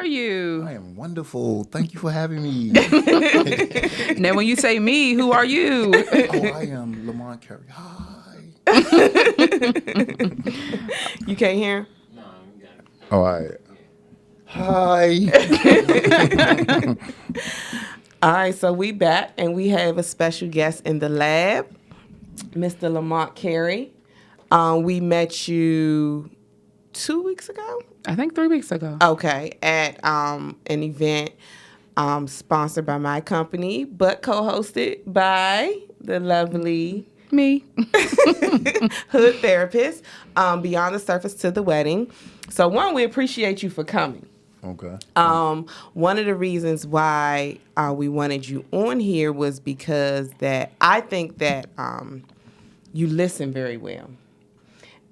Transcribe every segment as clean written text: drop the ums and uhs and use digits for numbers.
you? I am wonderful. Thank you for having me. Now, when you say me, who are you? Oh, I am Lamont Carey. Hi. You can't hear him? All right. Hi. All right, so we back and we have a special guest in the lab, Mr. Lamont Carey. We met you 2 weeks ago? I think 3 weeks ago. Okay, at an event sponsored by my company, but co-hosted by the lovely Me. hood therapist, Beyond the Surface to the Wedding. So one, we appreciate you for coming. Okay. One of the reasons why we wanted you on here was because that I think that you listen very well.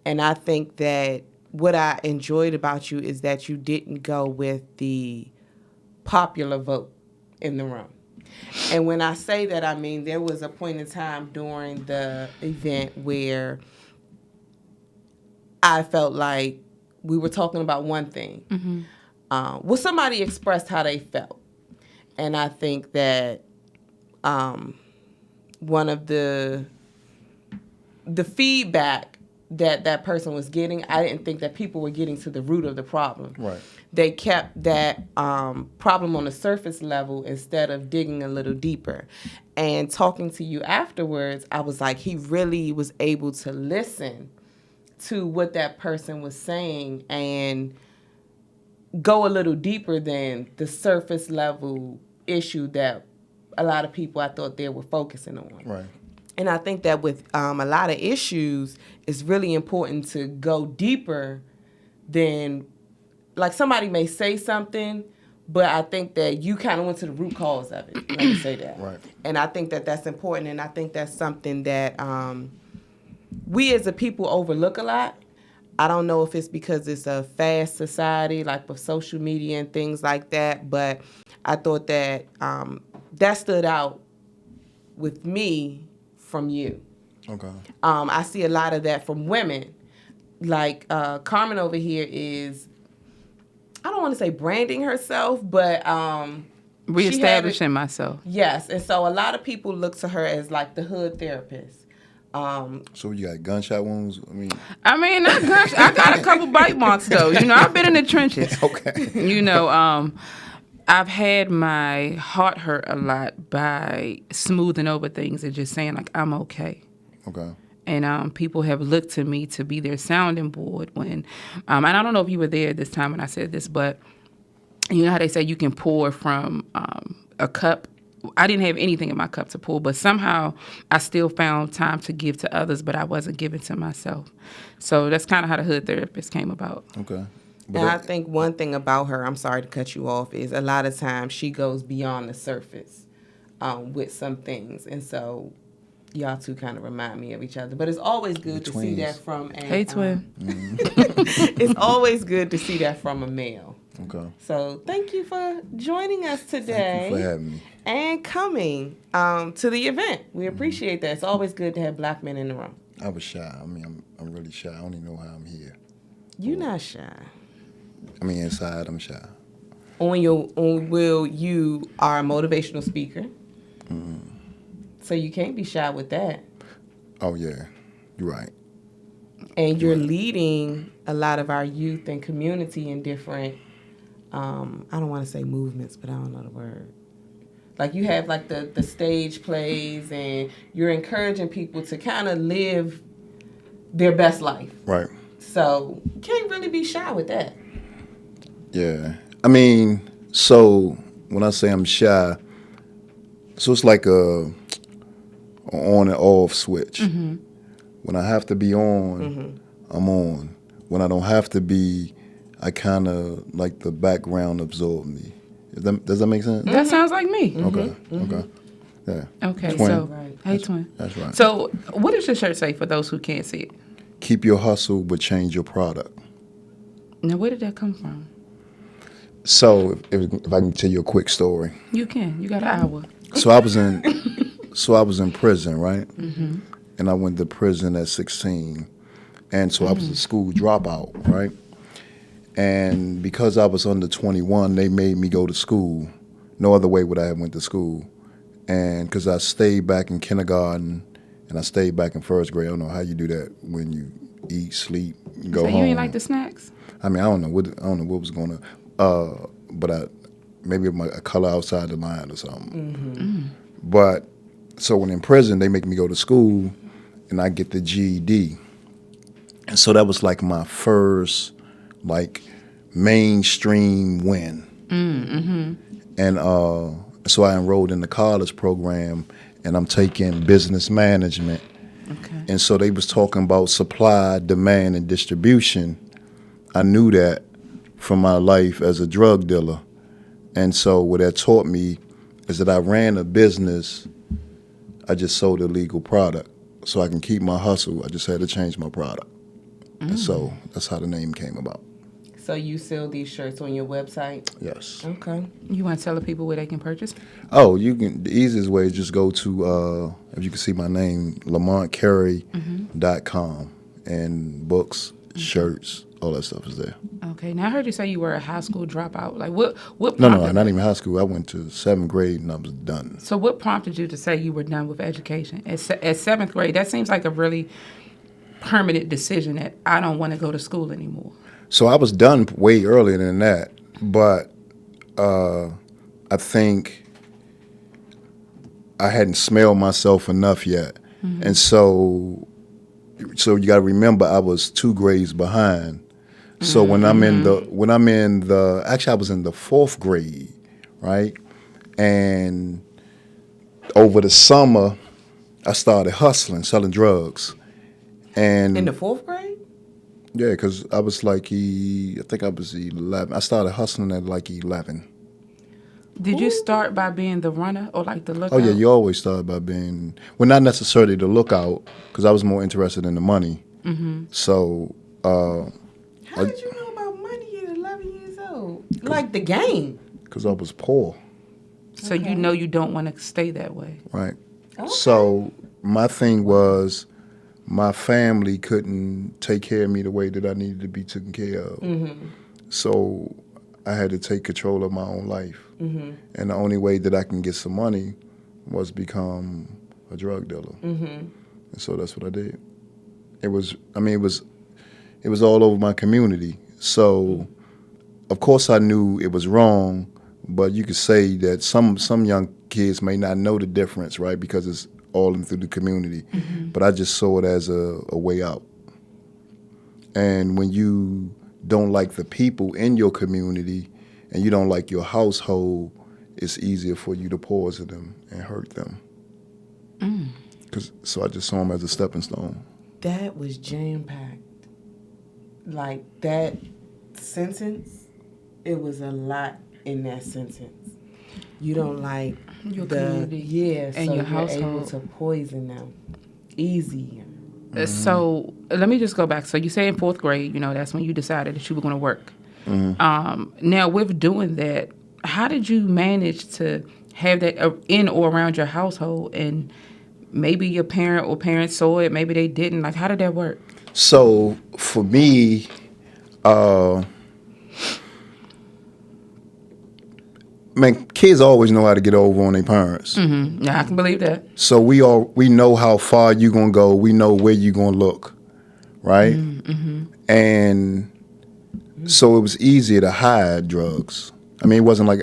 And I think that what I enjoyed about you is that you didn't go with the popular vote in the room. And when I say that, I mean there was a point in time during the event where I felt like we were talking about one thing. Mm-hmm. Well, somebody expressed how they felt. And I think that one of the feedback that person was getting, I didn't think that people were getting to the root of the problem. Right. They kept that problem on the surface level instead of digging a little deeper. And talking to you afterwards, I was like, he really was able to listen to what that person was saying and go a little deeper than the surface level issue that a lot of people I thought they were focusing on. Right. And I think that with a lot of issues, it's really important to go deeper than, like somebody may say something, but I think that you kind of went to the root cause of it. Let me say that. Right. And I think that that's important, and I think that's something that we as a people overlook a lot. I don't know if it's because it's a fast society, like with social media and things like that, but I thought that that stood out with me from you. Okay. I see a lot of that from women. Like Carmen over here is, I don't want to say branding herself, but Reestablishing myself. Yes, and so a lot of people look to her as like the hood therapist. So you got gunshot wounds? I got a couple bite marks though. I've been in the trenches. Okay. I've had my heart hurt a lot by smoothing over things and just saying like I'm okay. Okay. And people have looked to me to be their sounding board when, and I don't know if you were there this time when I said this, but you know how they say you can pour from a cup. I didn't have anything in my cup to pour, but somehow I still found time to give to others, but I wasn't giving to myself. So that's kind of how the hood therapist came about. Okay. And I think one thing about her, I'm sorry to cut you off, is a lot of times she goes beyond the surface with some things. And so y'all two kind of remind me of each other. But it's always good to see that from a... Hey, twin. It's always good to see that from a male. Okay. So thank you for joining us today. Thank you for having me. And coming to the event. We appreciate that. It's always good to have black men in the room. I was shy. I'm really shy. I don't even know how I'm here. You're not shy. Inside I'm shy. On Will, you are a motivational speaker. Mm. So you can't be shy with that. Oh, yeah. You're right. And you're leading a lot of our youth and community in different, I don't want to say movements, but I don't know the word. Like you have like the stage plays and you're encouraging people to kind of live their best life. Right. So you can't really be shy with that. Yeah. So when I say I'm shy, so it's like a on and off switch. Mm-hmm. When I have to be on, mm-hmm. I'm on. When I don't have to be, I kind of like the background absorb me. Does that make sense? That sounds like me. Mm-hmm. Okay. Mm-hmm. Okay. Yeah. Okay. Twin. So, hey, twin. That's right. So, what does your shirt say for those who can't see it? Keep your hustle, but change your product. Now, where did that come from? So, if I can tell you a quick story. You can. You got an hour. So I was in prison, right? Mm-hmm. And I went to prison at 16, and so I was a school dropout, right? And because I was under 21, they made me go to school. No other way would I have went to school. And because I stayed back in kindergarten and I stayed back in first grade. I don't know how you do that when you eat, sleep, go So home. you ain't like the snacks? I mean, I don't know what was going to, but maybe a color outside the line or something. But so when in prison, they make me go to school, and I get the GED, and so that was like my first like mainstream win. And so I enrolled in the college program, and I'm taking business management. Okay. And so they was talking about supply, demand, and distribution. I knew that from my life as a drug dealer. And so what that taught me is that I ran a business. I just sold a legal product. So I can keep my hustle. I just had to change my product. And so that's how the name came about. So you sell these shirts on your website? Yes. Okay. You want to tell the people where they can purchase? Oh, you can. The easiest way is just go to, if you can see my name, lamontcarey.com, and books, shirts, all that stuff is there. Okay. Now I heard you say you were a high school dropout. Like what No, prompted not even high school. I went to 7th grade and I was done. So what prompted you to say you were done with education at 7th grade? That seems like a really permanent decision that I don't want to go to school anymore. So I was done way earlier than that, but I think I hadn't smelled myself enough yet. And so you got to remember I was 2 grades behind. So when I'm in the actually I was in the 4th grade, right? And over the summer I started hustling, selling drugs. And In the 4th grade? yeah, because I was like, I think I was 11. I started hustling at like 11. Did you start by being the runner or like the lookout? Oh, yeah, you always start by being, well, not necessarily the lookout, because I was more interested in the money. So, How did you know about money at 11 years old? Like the game. because I was poor, So you know you don't want to stay that way. right? Okay. So my thing was my family couldn't take care of me the way that I needed to be taken care of. So I had to take control of my own life. And the only way that I can get some money was become a drug dealer. And so that's what I did. It was all over my community. So of course I knew it was wrong, but you could say that some young kids may not know the difference, right? Because it's all in through the community. But I just saw it as a way out. And when you don't like the people in your community and you don't like your household, it's easier for you to poison them and hurt them. So I just saw them as a stepping stone. That was jam-packed. Like that sentence, it was a lot in that sentence. You don't like Your the community yeah, and so your you're household. able to poison them easy. So let me just go back. So you say in 4th grade, that's when you decided that you were going to work. Now with doing that, how did you manage to have that in or around your household, and maybe your parent or parents saw it, maybe they didn't? Like, how did that work? So for me, kids always know how to get over on their parents. Yeah, I can believe that. So we know how far you gonna go. We know where you gonna look, right? And so it was easier to hide drugs. I mean, it wasn't like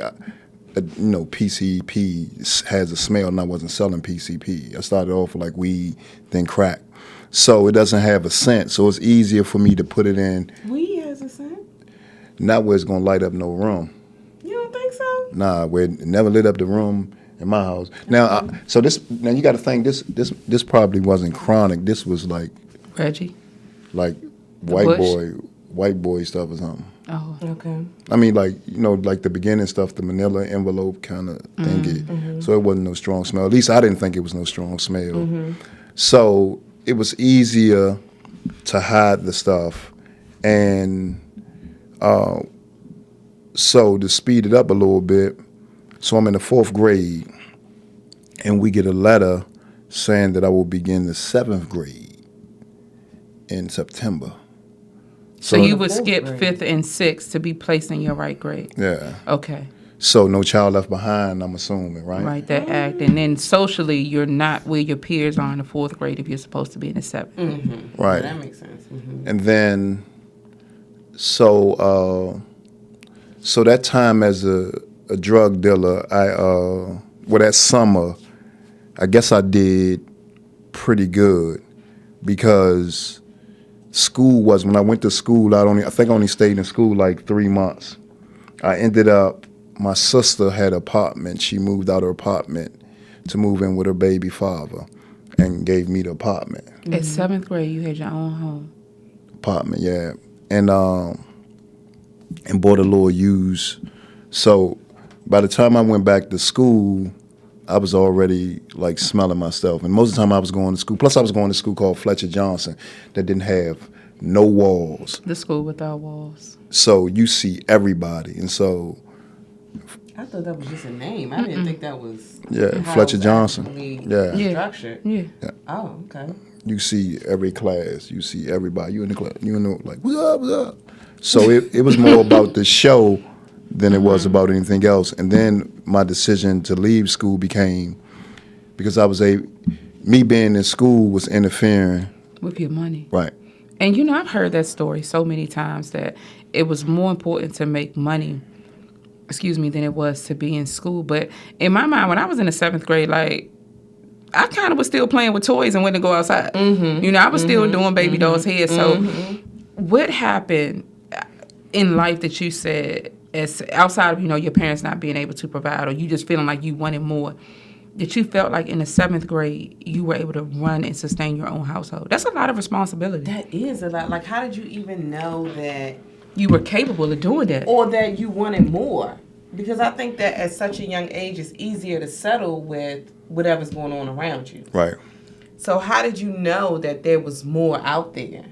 PCP has a smell, and I wasn't selling PCP. I started off with like weed, then crack. So it doesn't have a scent. So it's easier for me to put it in. Weed has a scent? Not where it's gonna light up no room. You don't think so? Nah, where it never lit up the room in my house. Now, now you got to think this probably wasn't chronic. This was like Reggie? like Bush? white boy stuff or something. Oh. Okay. I mean, like like the beginning stuff, the manila envelope kind of thingy. So it wasn't no strong smell. At least I didn't think it was no strong smell. So it was easier to hide the stuff, and so to speed it up a little bit, so I'm in the 4th grade, and we get a letter saying that I will begin the 7th grade in September. So you the would fourth skip grade. 5th and 6th to be placed in your right grade. Yeah. Okay. So No Child Left Behind, I'm assuming, right? Right, that act. And then socially, you're not where your peers are in the 4th grade if you're supposed to be in the 7th. Mm-hmm. Right. Yeah, that makes sense. Mm-hmm. And then, so that time as a drug dealer, that summer, I guess I did pretty good because when I went to school, I think I only stayed in school like 3 months. I ended up, my sister had an apartment. She moved out of her apartment to move in with her baby father and gave me the apartment. At 7th grade, you had your own home. Apartment, yeah. And bought a little used. So by the time I went back to school, I was already like smelling myself. And most of the time I was going to school. Plus I was going to school called Fletcher Johnson that didn't have no walls. The school without walls. So you see everybody. And so I thought that was just a name. I didn't think that was how Fletcher it was Johnson. actually Yeah. structured. Yeah. Oh, okay. You see every class. You see everybody. You in the class. You know, like, what's up, what's up? So it was more about the show than it was about anything else. And then my decision to leave school became because me being in school was interfering. With your money. Right. And you know, I've heard that story so many times that it was more important to make money, than it was to be in school. But in my mind, when I was in the 7th grade, like, I kind of was still playing with toys and went to go outside. Mm-hmm. You know, I was still doing baby doll's hair. So what happened in life that you said, as outside of, you know, your parents not being able to provide or you just feeling like you wanted more, that you felt like in the 7th grade you were able to run and sustain your own household? That's a lot of responsibility. That is a lot. Like, how did you even know that You were capable of doing that. or that you wanted more? Because I think that at such a young age, it's easier to settle with whatever's going on around you. Right. So how did you know that there was more out there?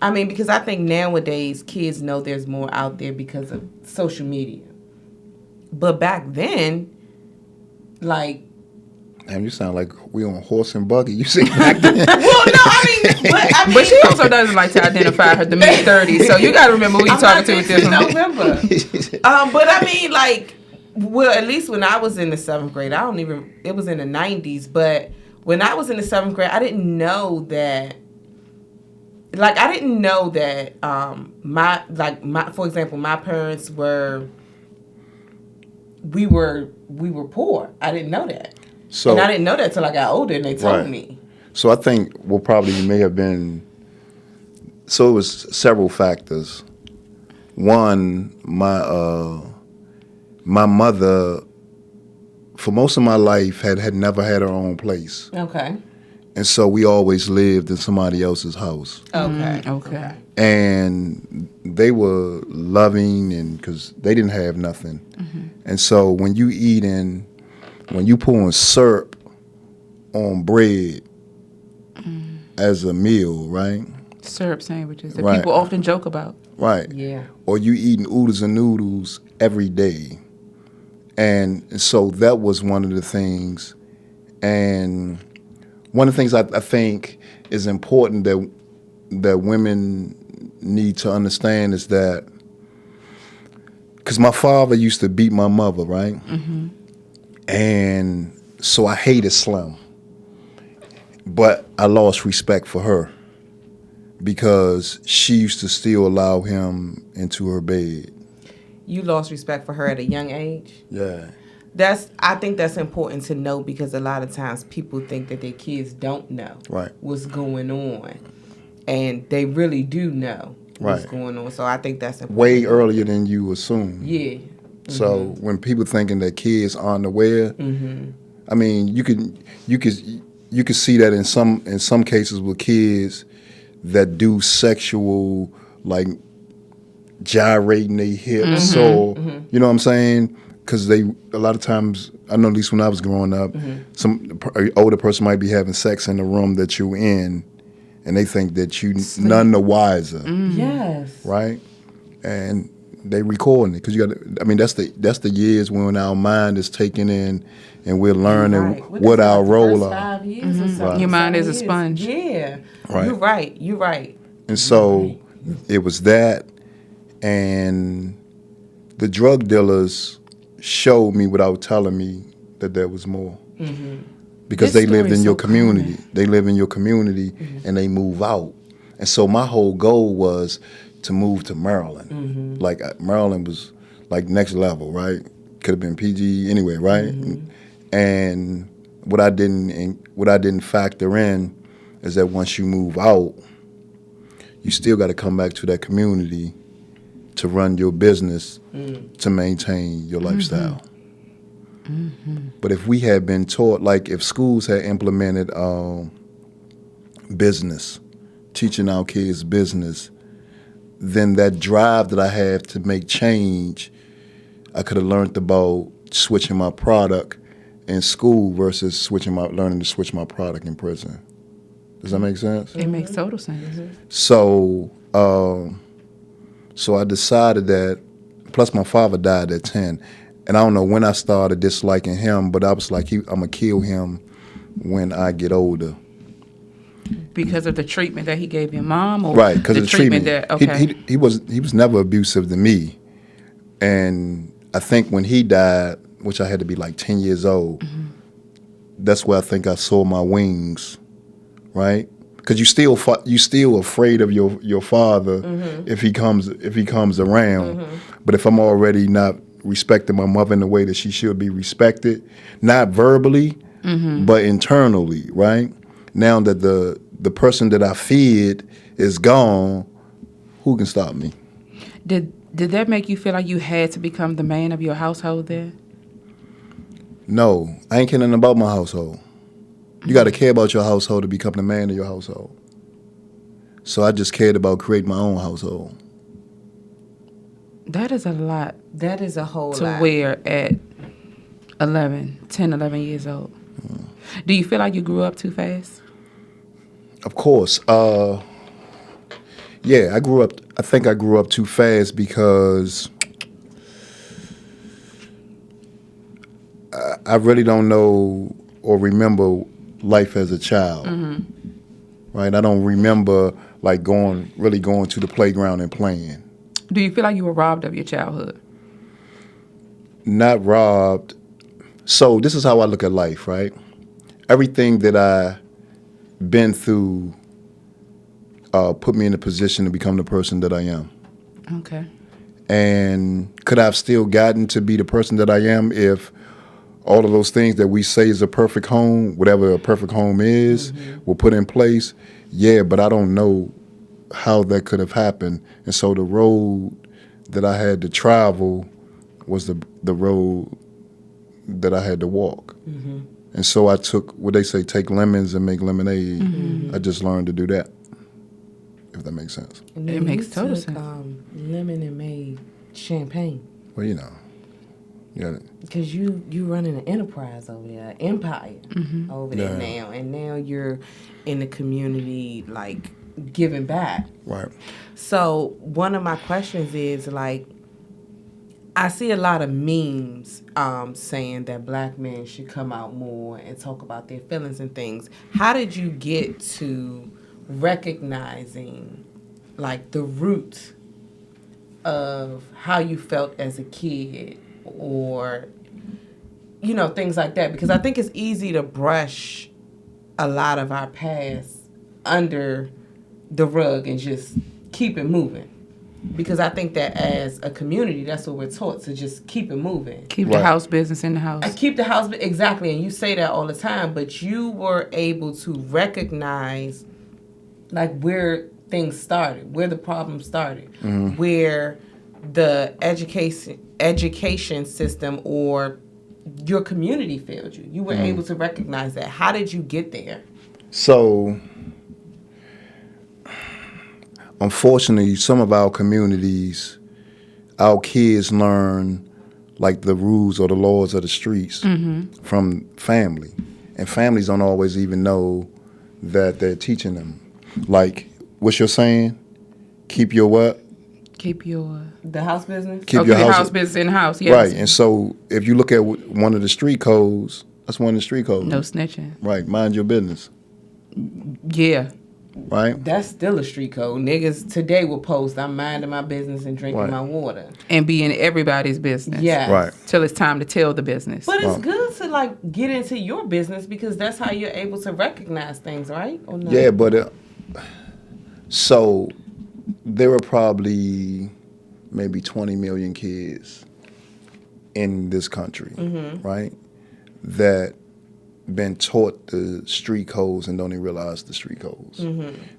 I mean, because I think nowadays kids know there's more out there because of social media. But back then, like... Damn, you sound like we on horse and buggy. You say back then. Well, no, I mean... But she also doesn't like to identify her the mid-30s, so you got to remember who you're talking to with this one. November. But I mean, like, well, at least when I was in the 7th grade, it was in the 90s, but when I was in the 7th grade, I didn't know that, for example, my parents we were poor. I didn't know that. So, and I didn't know that till I got older and they told me. So I think what probably may have been, so it was several factors. One, my mother, for most of my life, had never had her own place. Okay. And so we always lived in somebody else's house. Okay. And they were loving and because they didn't have nothing. Mm-hmm. And so when you pouring syrup on bread as a meal, right? Syrup sandwiches that Right. people often joke about. Right. Yeah. Or you eating oodles and noodles every day. And so that was one of the things. And one of the things I think is important that women need to understand is that, because my father used to beat my mother, right? Mm-hmm. And so I hated Slim. But I lost respect for her because she used to still allow him into her bed. You lost respect for her at a young age? Yeah. I think that's important to know because a lot of times people think that their kids don't know what's going on. And they really do know what's going on. So I think that's important. Way earlier than you assume. Yeah. So when people thinking that kids aren't aware, I mean, you could see that in some cases with kids that do sexual, like gyrating their hips or you know what I'm saying? Because a lot of times, I know at least when I was growing up, some older person might be having sex in the room that you're in, and they think that you none the wiser. Yes. Right? And they recording it because you got. I mean, that's the years when our mind is taking in, and we're learning what our role are. 5 years or something. Your mind is a sponge. Yeah. Right. You're right. And so It was that, and the drug dealers showed me without telling me that there was more. Because This they lived story is in your so community. common. They live in your community and they move out. And so my whole goal was to move to Maryland. Like Maryland was like next level, right? Could have been PG anyway, right? And what I didn't factor in is that once you move out, you still got to come back to that community to run your business to maintain your lifestyle. But if we had been taught, like if schools had implemented business, teaching our kids business, then that drive that I have to make change, I could have learned about switching my product in school versus learning to switch my product in prison. Does that make sense? It makes total sense. So, so I decided that. Plus, my father died at 10, and I don't know when I started disliking him, but I was like, I'm gonna kill him when I get older. Because of the treatment that he gave your mom, or Right, because of the treatment. that He was never abusive to me, and I think when he died, which I had to be like 10 years old, that's where I think I saw my wings, right? Because you still afraid of your father if he comes around. But if I'm already not respecting my mother in the way that she should be respected, not verbally, but internally, right? Now that the person that I feared is gone, who can stop me? Did that make you feel like you had to become the man of your household then? No, I ain't caring about my household. You got to care about your household to become the man of your household. So I just cared about creating my own household. That is a lot That is a whole to lot. wear at 10, 11 years old. Do you feel like you grew up too fast? Of course. Yeah, I think I grew up too fast because I really don't know or remember life as a child. Right? I don't remember like going to the playground and playing. Do you feel like you were robbed of your childhood? Not robbed. So this is how I look at life, right? Everything that I been through put me in a position to become the person that I am. Okay. And could I have still gotten to be the person that I am if all of those things that we say is a perfect home, whatever a perfect home is, were put in place? Yeah, but I don't know how that could have happened. And so the road that I had to travel was the road that I had to walk. And so I took what they say, take lemons and make lemonade. I just learned to do that, if that makes sense. And It then makes you total took, sense. Lemon and made champagne. Well, you know. Yeah. Because you running an enterprise over there, empire over there Yeah. now. And now you're in the community, like, giving back. Right. So one of my questions is, like, I see a lot of memes saying that black men should come out more and talk about their feelings and things. How did you get to recognizing, like, the root of how you felt as a kid, or, you know, things like that? Because I think it's easy to brush a lot of our past under the rug and just keep it moving. Because I think that as a community, that's what we're taught, to just keep it moving. Keep the Right. house business in the house. I keep the house, exactly, and you say that all the time, but you were able to recognize, like, where things started, where the problem started, where the education system or your community failed you. You were able to recognize that. How did you get there? So, unfortunately, some of our communities, our kids learn like the rules or the laws of the streets from family. And families don't always even know that they're teaching them. Like, what's your saying? Keep your what? Keep your The house business? Keep your house business in the house. Yes. Right. And so if you look at one of the street codes, that's one of the street codes. No snitching. Right. Mind your business. Yeah. right? That's still a street code. Niggas today will post, I'm minding my business and drinking my water. And be in everybody's business. Yes. Right. Till it's time to tell the business. But it's good to like get into your business because that's how you're able to recognize things, right? Or no? Yeah, but so there were probably maybe 20 million kids in this country, right? That been taught the street codes and don't even realize the street codes.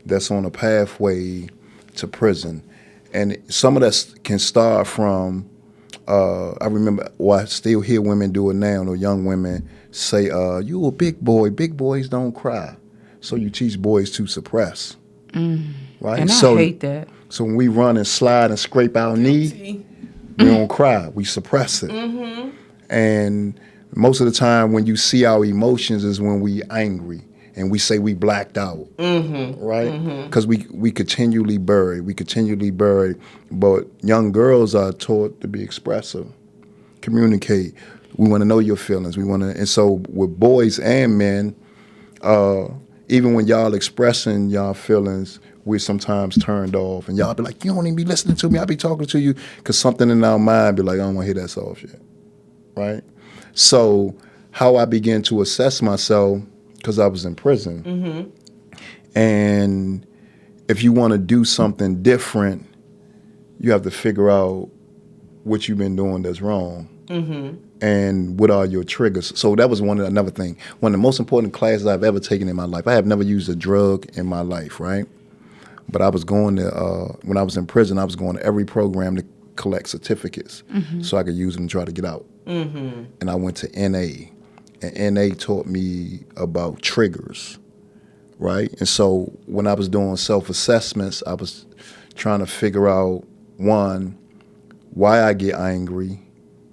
That's on a pathway to prison. And some of that can start from, I remember, I still hear women do it now, or young women say, you a big boy, big boys don't cry. So you teach boys to suppress, right? And I hate that. So when we run and slide and scrape our knee, we don't cry, we suppress it. And most of the time when you see our emotions is when we angry and we say we blacked out, right? Because we continually bury, but young girls are taught to be expressive, communicate. We want to know your feelings. And so with boys and men, even when y'all expressing y'all feelings, we're sometimes turned off and y'all be like, you don't even be listening to me, I be talking to you, because something in our mind be like, I don't want to hear that soft shit, right? So how I began to assess myself, because I was in prison, and if you want to do something different, you have to figure out what you've been doing that's wrong, and what are your triggers. So that was another thing. One of the most important classes I've ever taken in my life. I have never used a drug in my life, right? But I was going to, when I was in prison, I was going to every program to collect certificates so I could use them to try to get out. And I went to NA, and NA taught me about triggers, right? And so when I was doing self-assessments, I was trying to figure out, one, why I get angry,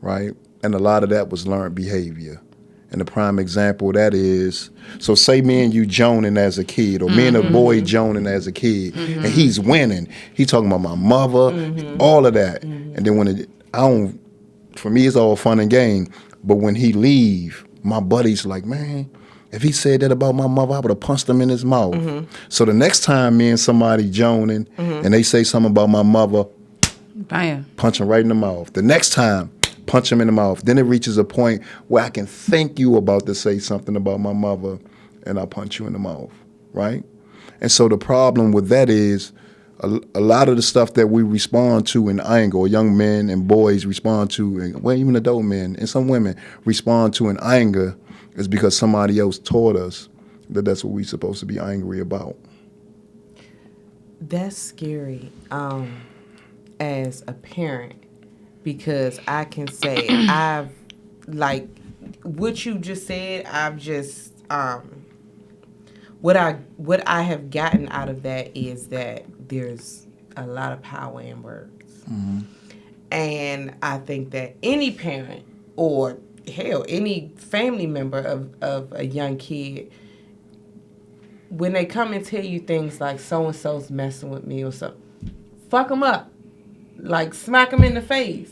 right? And a lot of that was learned behavior. And the prime example of that is, so say me and you joning as a kid, or me and a boy joning as a kid, and he's winning. He talking about my mother, all of that. And then for me, it's all fun and game. But when he leave, my buddy's like, man, if he said that about my mother, I would have punched him in his mouth. So the next time me and somebody joning, and they say something about my mother, bam, punch him right in the mouth. The next time, punch him in the mouth. Then it reaches a point where I can think you about to say something about my mother, and I punch you in the mouth, right? And so the problem with that is a lot of the stuff that we respond to in anger, or young men and boys respond to, well, even adult men and some women respond to in anger, is because somebody else taught us that that's what we're supposed to be angry about. That's scary as a parent, because I can say I've, like what you just said, I've just what I have gotten out of that is that there's a lot of power in words. And I think that any parent, or hell, any family member of a young kid, when they come and tell you things like so-and-so's messing with me or something, fuck them up. Like, smack them in the face.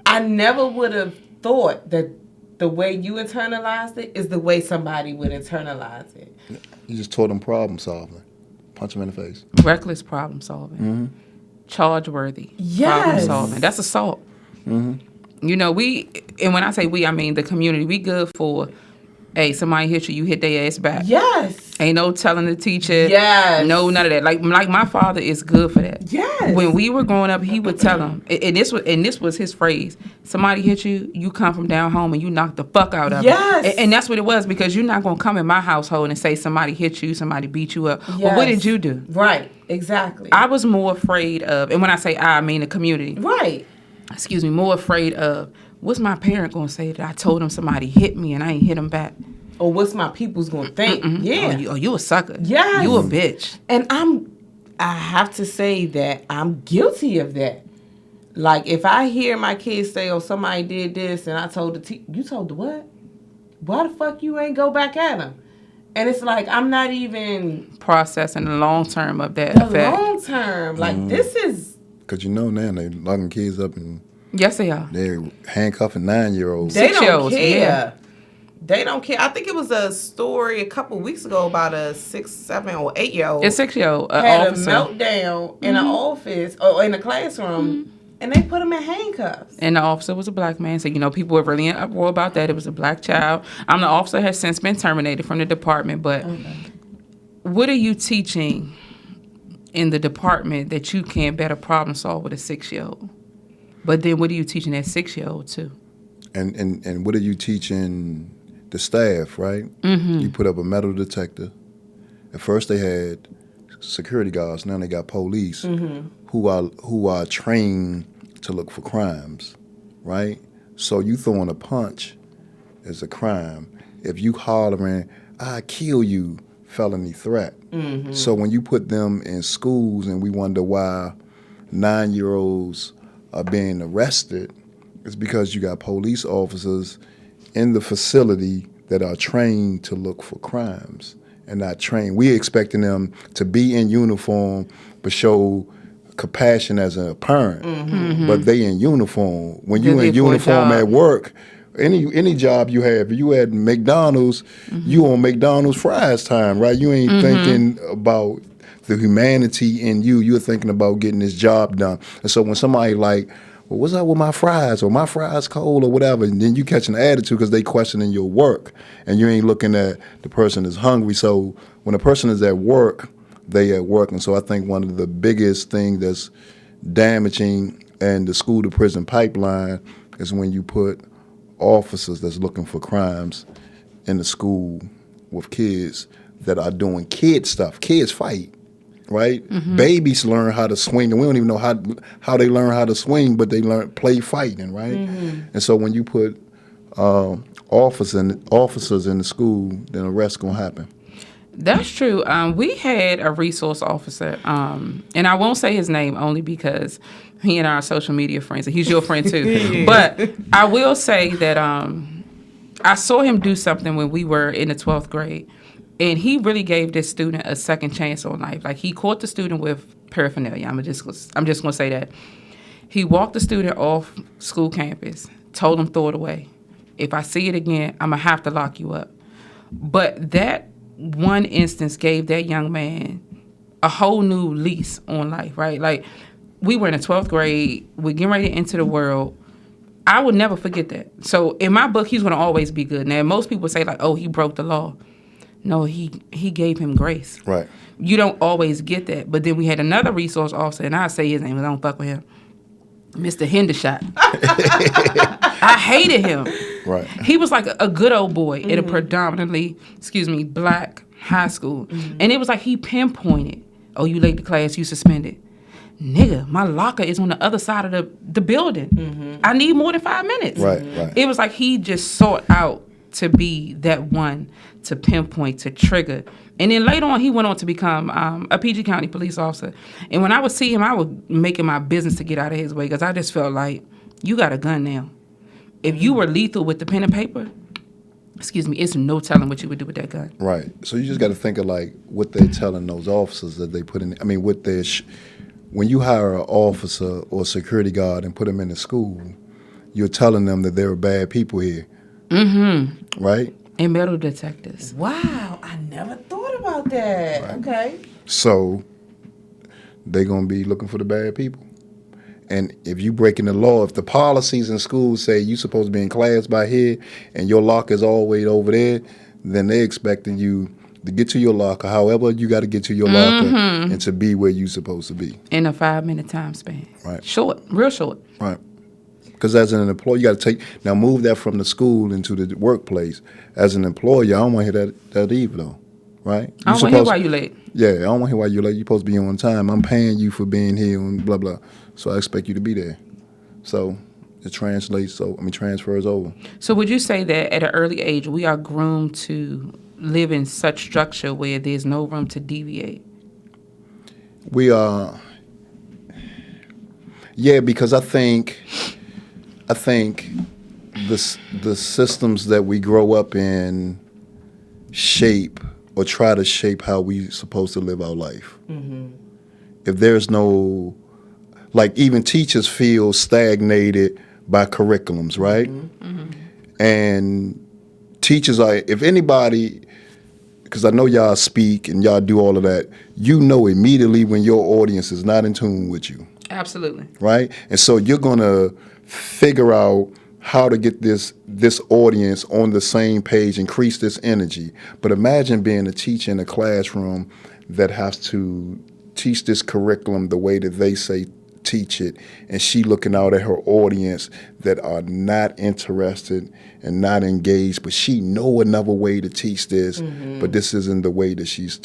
I never would have thought that the way you internalized it is the way somebody would internalize it. You just taught them problem solving. Punch them in the face. Reckless problem solving. Charge-worthy problem solving. That's assault. You know, and when I say we, I mean the community. We good for, hey, somebody hit you, you hit their ass back. Yes. Ain't no telling the teacher. Yes. No, none of that. Like my father is good for that. Yes. When we were growing up, he would tell them, and this was his phrase: somebody hit you, you come from down home and you knock the fuck out of them. And that's what it was, because you're not gonna come in my household and say somebody hit you, somebody beat you up. Well, what did you do? Right. Exactly. I was more afraid of, and when I say I mean the community. Right. Excuse me, more afraid of, what's my parent gonna say that I told him somebody hit me and I ain't hit him back? Or what's my people's gonna think? Yeah. Oh, you a sucker. Yes. You a bitch. And I have to say that I'm guilty of that. Like, if I hear my kids say, oh, somebody did this, and I told the teacher, you told the what? Why the fuck you ain't go back at them? And it's like, I'm not even processing the long term of that effect. The long term. Like, this is... Because you know now, they locking kids up and... Yes, they are. They're handcuffing 9-year-olds. They don't 6-year-olds, care. yeah. They don't care. I think it was a story a couple weeks ago about a 6, 7, or 8-year-old. A 6-year-old had officer. a meltdown in an office or in a classroom, and they put him in handcuffs. And the officer was a black man. So, people were really in uproar about that. It was a black child. The officer has since been terminated from the department. But what are you teaching in the department that you can better problem solve with a 6-year-old? But then what are you teaching that 6-year-old too? And what are you teaching the staff, right? Mm-hmm. You put up a metal detector. At first they had security guards. Now they got police who are trained to look for crimes, right? So you throwing a punch is a crime. If you hollering, "I kill you," felony threat. Mm-hmm. So when you put them in schools and we wonder why 9-year-olds are being arrested, it's because you got police officers in the facility that are trained to look for crimes and not trained. We expecting them to be in uniform but show compassion as a parent. Mm-hmm. But they in uniform. When you in uniform at work, any job you have, if you at McDonald's, you on McDonald's fries time, right? You ain't thinking about the humanity in you. You're thinking about getting this job done. And so when somebody like, "Well, what's up with my fries?" or "My fries cold," or whatever, and then you catch an attitude because they questioning your work, and you ain't looking at the person is hungry. So when a person is at work, they at work. And so I think one of the biggest things that's damaging in the school to prison pipeline is when you put officers that's looking for crimes in the school with kids that are doing kid stuff. Kids fight. Right? Mm-hmm. Babies learn how to swing, and we don't even know how they learn how to swing, but they play fighting, right? Mm-hmm. And so when you put officers in the school, then arrest gonna happen. That's true. We had a resource officer, and I won't say his name only because he and I are social media friends, and he's your friend too. Yeah. But I will say that I saw him do something when we were in the 12th grade. And he really gave this student a second chance on life. Like, he caught the student with paraphernalia. I'm just gonna say that. He walked the student off school campus, told him throw it away. If I see it again, I'm gonna have to lock you up. But that one instance gave that young man a whole new lease on life, right? Like, we were in the 12th grade, we're getting ready to enter the world. I would never forget that. So in my book, he's gonna always be good. Now, most people say like, "Oh, he broke the law." No, he gave him grace. Right. You don't always get that. But then we had another resource officer, and I say his name, I don't fuck with him. Mr. Hendershot. I hated him. Right. He was like a good old boy at a predominantly, black high school. Mm-hmm. And it was like he pinpointed, "Oh, you late to class, you suspended." Nigga, my locker is on the other side of the building. Mm-hmm. I need more than 5 minutes. Right. It was like he just sought out to be that one to pinpoint, to trigger. And then later on, he went on to become a PG County police officer. And when I would see him, I would make it my business to get out of his way because I just felt like, you got a gun now. If you were lethal with the pen and paper, it's no telling what you would do with that gun. Right. So you just got to think of like what they're telling those officers that they put in. I mean, what they're when you hire an officer or a security guard and put them in the school, you're telling them that there are bad people here. Mm-hmm. Right? And metal detectors. Wow, I never thought about that. Right. Okay. So they're going to be looking for the bad people. And if you breaking the law, if the policies in schools say you're supposed to be in class by here and your locker is all the way over there, then they're expecting you to get to your locker, however you got to get to your locker and to be where you're supposed to be. In a 5-minute time span. Right. Short, real short. Right. Because as an employee, you got to move that from the school into the workplace. As an employer, I don't want to hear that either, though, right? I don't want to hear why you late. Yeah, I don't want to hear why you're late. You're supposed to be on time. I'm paying you for being here and blah, blah. So I expect you to be there. So it transfers over. So would you say that at an early age, we are groomed to live in such structure where there's no room to deviate? We are, because I think the systems that we grow up in shape or try to shape how we supposed to live our life. Mm-hmm. If there's no, like even teachers feel stagnated by curriculums, right? Mm-hmm. And teachers are, if anybody, because I know y'all speak and y'all do all of that, you know immediately when your audience is not in tune with you. Absolutely. Right? And so you're going to figure out how to get this audience on the same page, increase this energy. But imagine being a teacher in a classroom that has to teach this curriculum the way that they say teach it, and she looking out at her audience that are not interested and not engaged, but she know another way to teach this, but this isn't the way that she's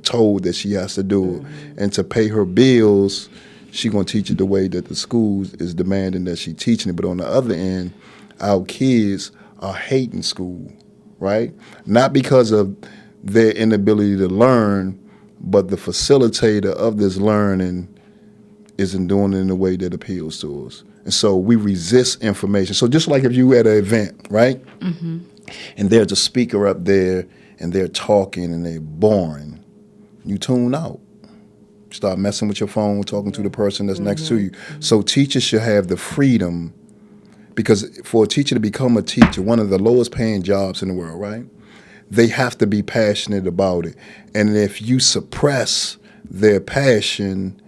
told that she has to do it. And to pay her bills, she gonna teach it the way that the schools is demanding that she teaching it. But on the other end, our kids are hating school, right? Not because of their inability to learn, but the facilitator of this learning isn't doing it in a way that appeals to us. And so we resist information. So just like if you at an event, right? And there's a speaker up there and they're talking and they're boring, you tune out. Start messing with your phone, talking to the person that's next to you. So teachers should have the freedom, because for a teacher to become a teacher, one of the lowest paying jobs in the world, right? They have to be passionate about it. And if you suppress their passion,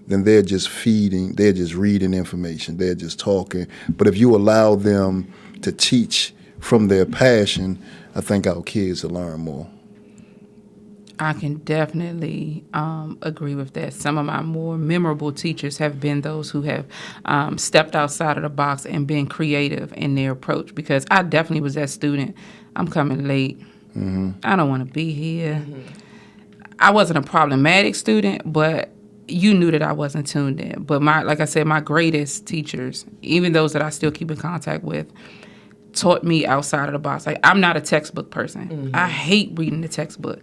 then they're just reading information, they're just talking. But if you allow them to teach from their passion, I think our kids will learn more. I can definitely agree with that. Some of my more memorable teachers have been those who have stepped outside of the box and been creative in their approach, because I definitely was that student. I'm coming late. I don't want to be here. I wasn't a problematic student, but you knew that I wasn't tuned in. But like I said, my greatest teachers, even those that I still keep in contact with, taught me outside of the box. Like, I'm not a textbook person. I hate reading the textbook.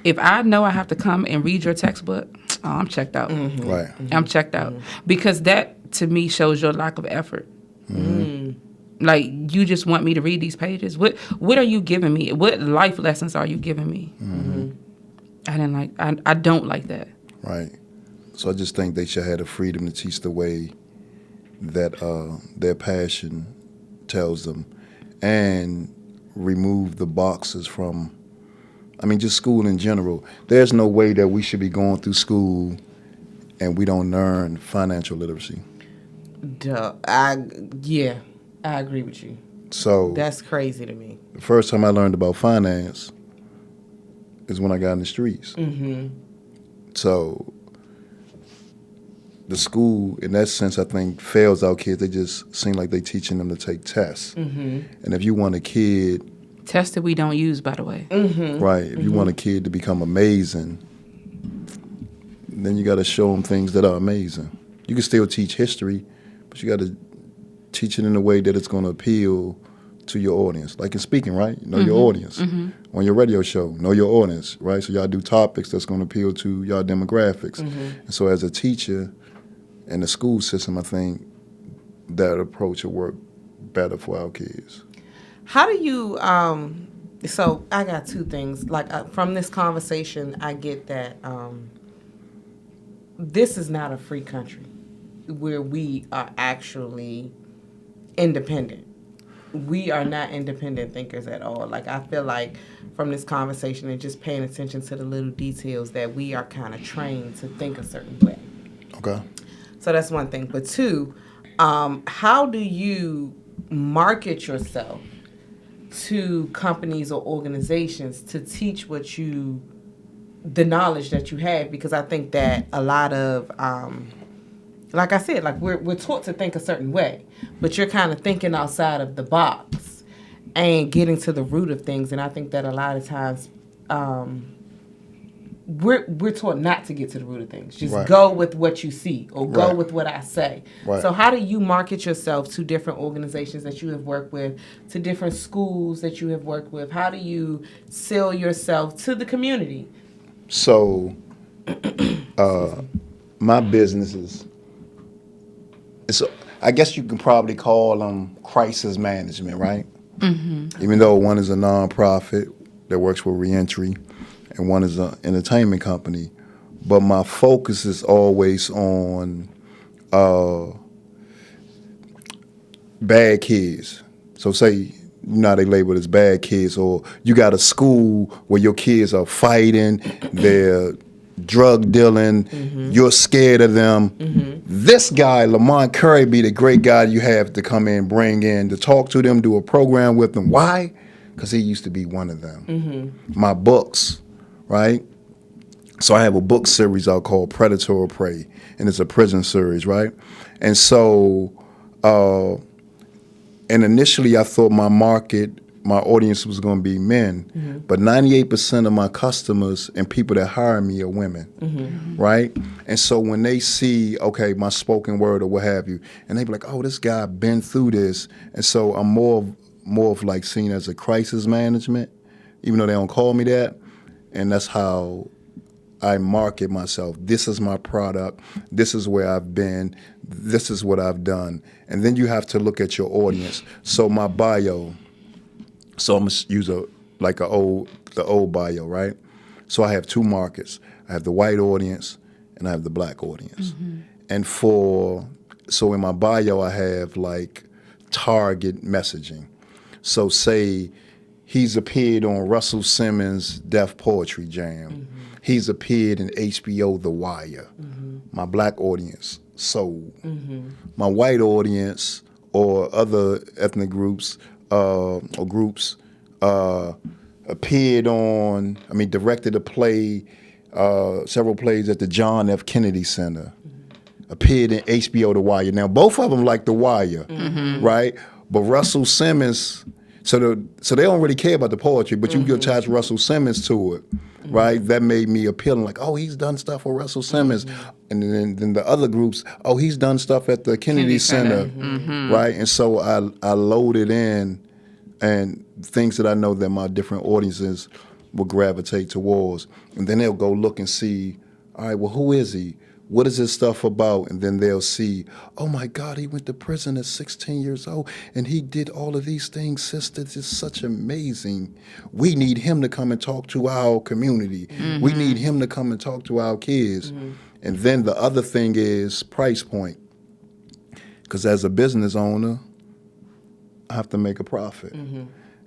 If I know I have to come and read your textbook, I'm checked out. Right. I'm checked out. Because that, to me, shows your lack of effort. Like, you just want me to read these pages? What are you giving me? What life lessons are you giving me? I don't like that. Right. So I just think they should have the freedom to teach the way that their passion tells them, and remove the boxes from, just school in general. There's no way that we should be going through school and we don't learn financial literacy. I agree with you. So That's crazy to me. the first time I learned about finance is when I got in the streets. So the school, in that sense, I think fails our kids. They just seem like they teaching them to take tests. And if you want a kid, Tests that we don't use, by the way. right, if you want a kid to become amazing, then you got to show them things that are amazing. You can still teach history, but you got to teach it in a way that it's going to appeal to your audience. Like in speaking, right? Know your audience. On your radio show, know your audience, right? So y'all do topics that's going to appeal to y'all demographics. And so as a teacher in the school system, I think that approach will work better for our kids. How do you, so I got two things. Like, from this conversation, I get that this is not a free country where we are actually independent. We are not independent thinkers at all. Like, I feel like from this conversation and just paying attention to the little details that we are kind of trained to think a certain way. Okay. So that's one thing. But two, how do you market yourself to companies or organizations to teach the knowledge that you have? Because I think that a lot of, like I said, like we're taught to think a certain way, but you're kind of thinking outside of the box and getting to the root of things. And I think that a lot of times we're taught not to get to the root of things. Just go with what you see or go with what I say. So how do you market yourself to different organizations that you have worked with, to different schools that you have worked with? How do you sell yourself to the community? So my businesses, I guess you can probably call them crisis management, right? Even though one is a nonprofit that works with reentry, and one is an entertainment company. But my focus is always on bad kids. So say you know how they label it as bad kids, or you got a school where your kids are fighting, they're drug dealing, you're scared of them. This guy, Lamont Curry, be the great guy you have to come in, bring in, to talk to them, do a program with them. Why? Because he used to be one of them. My books, right? So I have a book series I call Predator or Prey, and it's a prison series, right? And so, and initially I thought my audience was going to be men, but 98% of my customers and people that hire me are women, right? And so when they see, okay, my spoken word or what have you, and they be like, oh, this guy been through this, and so I'm more of like seen as a crisis management, even though they don't call me that, and that's how I market myself. This is my product. This is where I've been. This is what I've done. And then you have to look at your audience. So my bio. So I'm gonna use the old bio, right? So I have two markets. I have the white audience and I have the black audience. And so in my bio I have like target messaging. So say he's appeared on Russell Simmons' Def Poetry Jam. He's appeared in HBO The Wire. My black audience, Soul. My white audience or other ethnic groups directed a play, several plays at the John F. Kennedy Center. Appeared in HBO The Wire. Now, both of them like The Wire, right? But Russell Simmons, so they don't really care about the poetry, but you can attach Russell Simmons to it, right? That made me appealing, like, oh, he's done stuff with Russell Simmons. And then the other groups, oh, he's done stuff at the Kennedy Center, right? And so I loaded in and things that I know that my different audiences will gravitate towards. And then they'll go look and see, all right, well, who is he? What is this stuff about? And then they'll see, oh my God, he went to prison at 16 years old and he did all of these things, sister. This is such amazing. We need him to come and talk to our community. We need him to come and talk to our kids. And then the other thing is price point. Because as a business owner, I have to make a profit.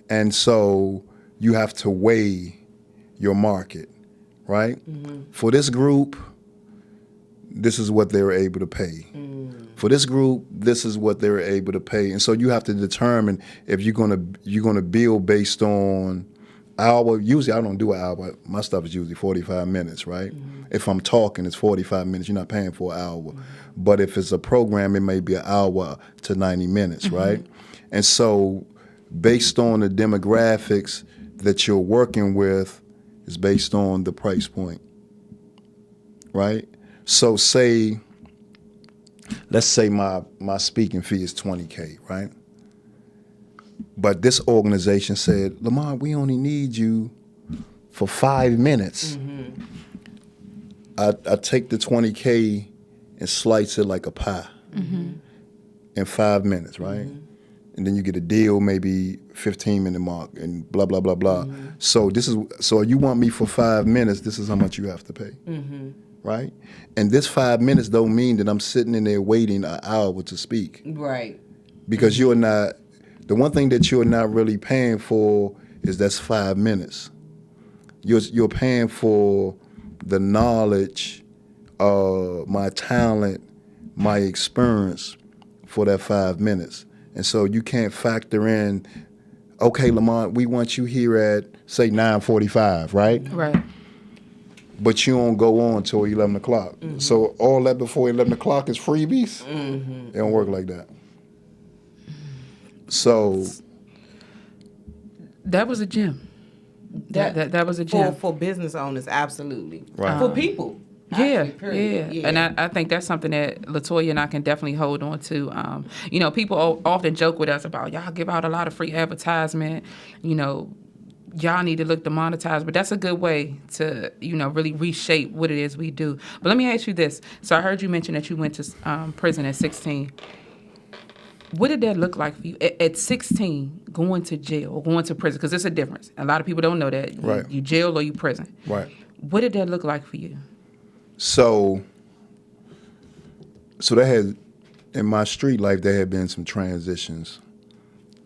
And so you have to weigh your market, right? For this group, this is what they were able to pay. For this group, this is what they were able to pay. And so you have to determine if you're gonna build based on hour. Usually I don't do an hour. My stuff is usually 45 minutes, right? If I'm talking, it's 45 minutes. You're not paying for an hour. But if it's a program, it may be an hour to 90 minutes, right? And so based on the demographics that you're working with is based on the price point, right? So let's say my speaking fee is $20K, right? But this organization said, Lamont, we only need you for 5 minutes. I take the $20K and slice it like a pie in 5 minutes, right? And then you get a deal, maybe 15-minute mark, and blah blah blah blah. So you want me for 5 minutes? This is how much you have to pay, right? And this 5 minutes don't mean that I'm sitting in there waiting an hour to speak, Right? because you're not. The one thing that you're not really paying for is that's 5 minutes. You're paying for the knowledge, my talent, my experience for that 5 minutes. And so you can't factor in, okay, Lamont, we want you here at, say, 9:45, right? Right. But you don't go on till 11 o'clock. So all that before 11 o'clock is freebies? It don't work like that. So that was a gem. That was a gem. For business owners, absolutely. Right. For people. Yeah, Period. yeah, and I think that's something that LaToya and I can definitely hold on to. People often joke with us about, y'all give out a lot of free advertisement, y'all need to look to monetize, but that's a good way to, really reshape what it is we do. But let me ask you this. So I heard you mention that you went to prison at 16. What did that look like for you at 16, going to jail or going to prison? Because there's a difference. A lot of people don't know that. Right. You jail or you prison. Right. What did that look like for you? So there had, in my street life, there had been some transitions.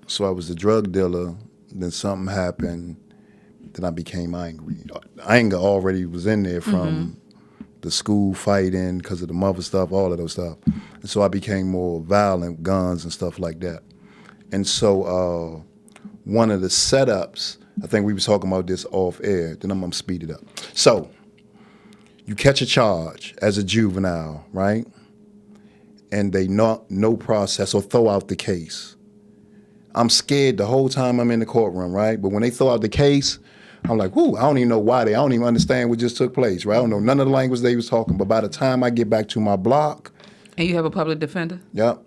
So I was a drug dealer. Then something happened. Then I became angry. Anger already was in there from the school fighting because of the mother stuff, all of those stuff. And so I became more violent, guns and stuff like that. And so one of the setups, I think we was talking about this off air, then I'm going to speed it up. So you catch a charge as a juvenile, right? And they no process or throw out the case. I'm scared the whole time I'm in the courtroom, right? But when they throw out the case, I'm like, whoo, I don't even know why I don't even understand what just took place, right? I don't know none of the language they was talking, but by the time I get back to my block. And you have a public defender? Yep.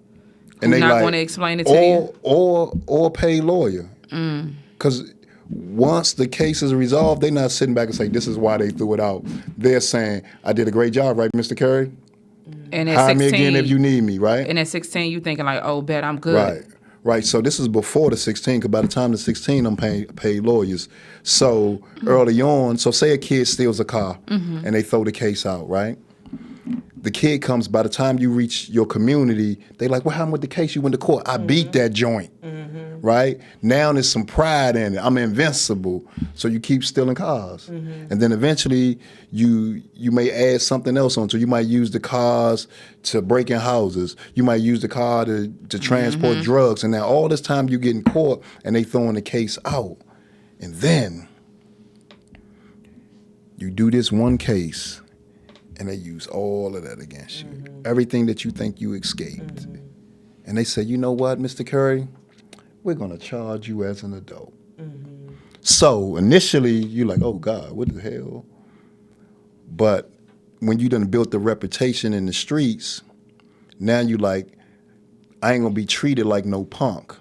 And they not going to explain it to you? Or pay lawyer. Because once the case is resolved, they're not sitting back and say, this is why they threw it out. They're saying, I did a great job, right, Mr. Curry? And at Hire 16, me again if you need me, right? And at 16, you thinking like, oh, bet I'm good. Right. So this is before the 16, because by the time the 16, I'm paid lawyers. So early on, so say a kid steals a car and they throw the case out, right? The kid comes, by the time you reach your community, they like, what happened with the case? You went to court. I beat that joint, right? Now there's some pride in it. I'm invincible. So you keep stealing cars. And then eventually you may add something else on. So you might use the cars to break in houses. You might use the car to transport drugs. And now all this time you get in court and they throwing the case out. And then you do this one case and they use all of that against you. Everything that you think you escaped. And they say, you know what, Mr. Curry? We're going to charge you as an adult. So initially, you're like, oh, God, what the hell? But when you done built the reputation in the streets, now you like, I ain't going to be treated like no punk.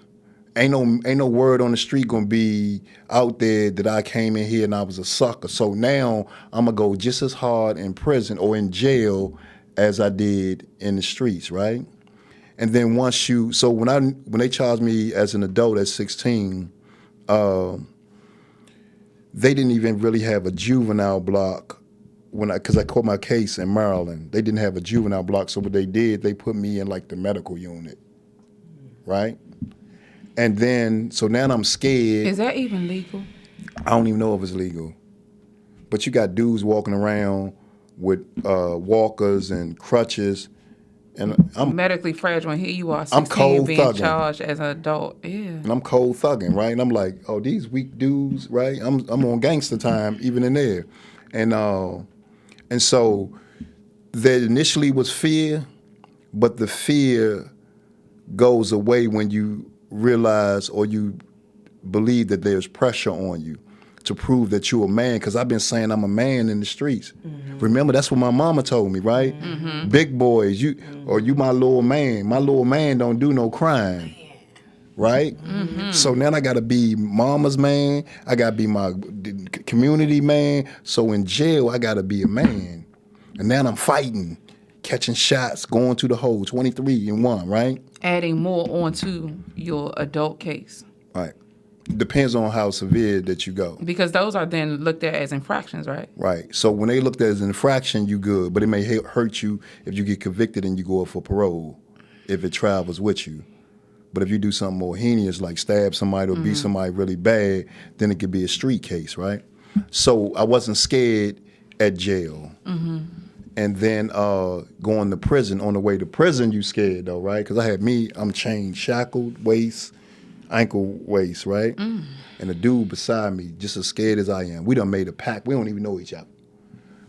Ain't no word on the street gonna be out there that I came in here and I was a sucker. So now I'm gonna go just as hard in prison or in jail as I did in the streets, right? And then so when they charged me as an adult at 16, they didn't even really have a juvenile block because I caught my case in Maryland. They didn't have a juvenile block, so what they did, they put me in like the medical unit, right? And then, so now I'm scared. Is that even legal? I don't even know if it's legal. But you got dudes walking around with walkers and crutches. And I'm medically fragile, and here you are, 16, I'm cold being thugging. charged as an adult. Yeah. And I'm cold thugging, right? And I'm like, oh, these weak dudes, right? I'm on gangster time even in there. And so there initially was fear, but the fear goes away when you realize or you believe that there's pressure on you to prove that you're a man, because I've been saying I'm a man in the streets. Remember, that's what my mama told me, right? Big boys, you my little man. My little man don't do no crime, right? So now I gotta be mama's man. I gotta be my community man. So in jail, I gotta be a man. And now I'm fighting, catching shots, going to the hole, 23 and 1, right? Adding more onto your adult case. Right. Depends on how severe that you go. Because those are then looked at as infractions, right? Right. So when they looked at as an infraction, you good, but it may hurt you if you get convicted and you go up for parole, if it travels with you. But if you do something more heinous, like stab somebody or beat somebody really bad, then it could be a street case, right? So I wasn't scared at jail. And then going to prison. On the way to prison, you scared though, right? Because I'm chained, shackled, ankle waist, right? And the dude beside me, just as scared as I am. We done made a pact. We don't even know each other.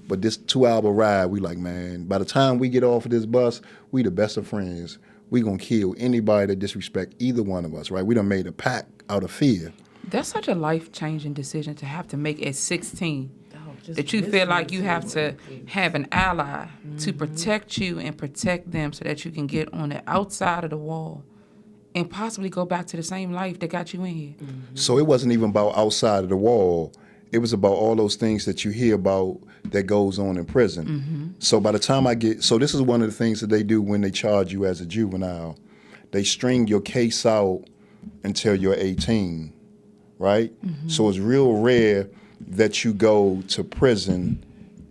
But this 2-hour ride, we like, man, by the time we get off of this bus, we the best of friends. We gonna kill anybody that disrespect either one of us, right? We done made a pact out of fear. That's such a life-changing decision to have to make at 16. That you feel like you have to have an ally to protect you and protect them so that you can get on the outside of the wall and possibly go back to the same life that got you in here. So it wasn't even about outside of the wall. It was about all those things that you hear about that goes on in prison. So by the time so this is one of the things that they do when they charge you as a juvenile. They string your case out until you're 18, right? So it's real rare that you go to prison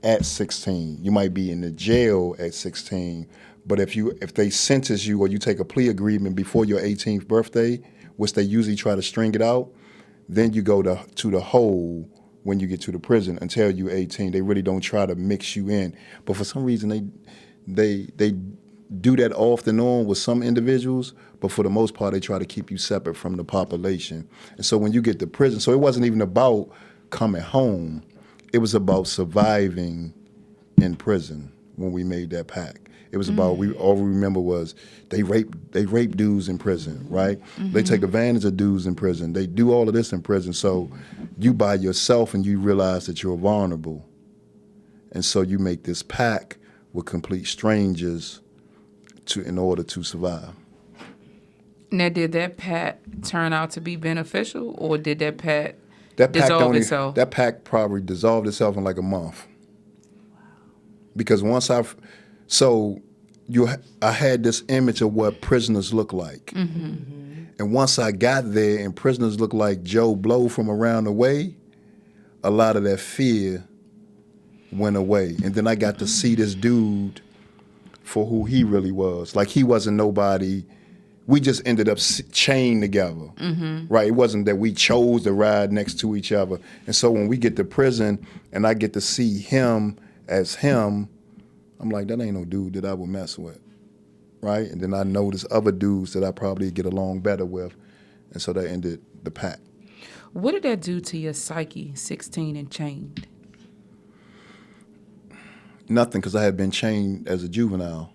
at 16. You might be in the jail at 16, but if they sentence you or you take a plea agreement before your 18th birthday, which they usually try to string it out. Then you go to the hole when you get to the prison until you're 18. They really don't try to mix you in. But for some reason, they do that off and on with some individuals, but for the most part, they try to keep you separate from the population. And so when you get to prison, so it wasn't even about coming home. It was about surviving in prison when we made that pact. It was about, all we remember was they rape dudes in prison, right? They take advantage of dudes in prison. They do all of this in prison. So you by yourself and you realize that you're vulnerable. And so you make this pact with complete strangers in order to survive. Now, did that pact turn out to be beneficial, or did that pact dissolve itself? That pact probably dissolved itself in like a month. Because I had this image of what prisoners look like. And once I got there and prisoners looked like Joe Blow from around the way, a lot of that fear went away. And then I got to see this dude for who he really was. Like, he wasn't nobody. We just ended up chained together, right? It wasn't that we chose to ride next to each other. And so when we get to prison and I get to see him as him, I'm like, that ain't no dude that I would mess with, right? And then I noticed other dudes that I probably get along better with, and so that ended the pact. What did that do to your psyche, 16 and chained? Nothing, because I had been chained as a juvenile,